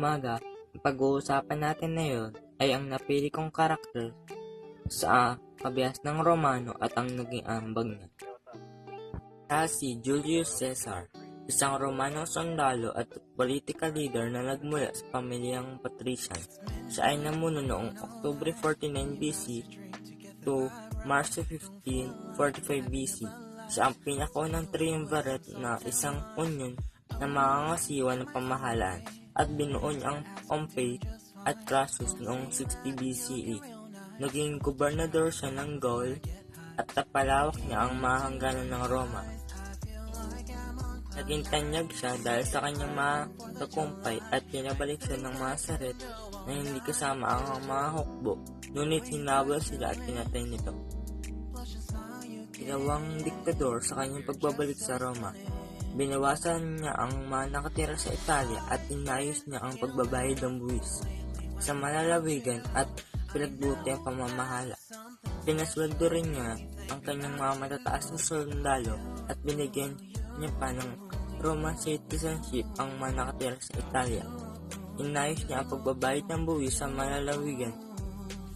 umaga. Ang pag-uusapan natin ngayon ay ang napili kong karakter sa kabias ng Romano at ang naging ambag niya. Si Julius Caesar, isang Romanong sundalo at political leader na nagmula sa pamilyang patrician. Siya ay namuno noong Oktubre 49 BC to Marso 15, 45 BC. Siya ang pinakaunang triumvirate na isang union na makangasiwa ng pamahalaan at binuo niya ang Pompey at Crassus noong 60 BCE. Naging gobernador siya ng Gaul at napalawak niya ang mahangganan ng Roma. Naging tanyag siya dahil sa kanyang matagumpay at pinabalik siya ng mga saret na hindi kasama ang mga hukbo, ngunit hinabol sila at pinatay nito. Ginawang diktador sa kanyang pagbabalik sa Roma. Binawasan niya ang mga nakatira sa Italia at inayos niya ang pagbabayad ng buwis sa malalawigan at pinagbuti ang pamamahala. Pinasweldo rin niya ang kanyang mga matataas na sundalo at binigyan niya pa ng Roman citizenship ang mga nakatira sa Italia. Inayos niya ang pagbabayad ng buwis sa malalawigan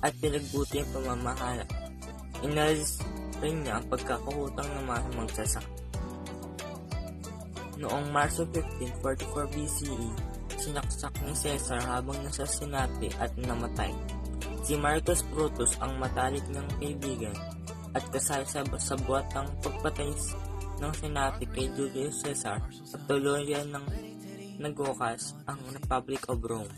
at pinagbuti ang pamamahala. Inalis rin niya ang pagkakahutang ng mga magsasaka. Noong Marso 15, 44 BCE, sinaksak ni Caesar habang nasa Senate at namatay. Si Marcus Brutus ang matalik niyang kaibigan at kasali sa buwatang pagpatay ng Senate kay Julius Caesar at tuluyan ng nagwakas ang Republic of Rome.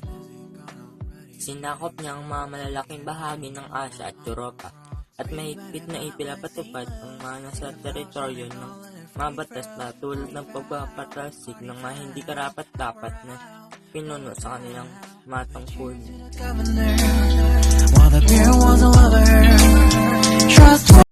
Sinakop niya ang mga malalaking bahagi ng Asia at Europa at mahigpit na ipinapatupad ang mga nasa teritoryo ng mga batas na tulad ng pagpapatalsik ng mga hindi karapat-dapat na pinuno sa kanilang matangkul.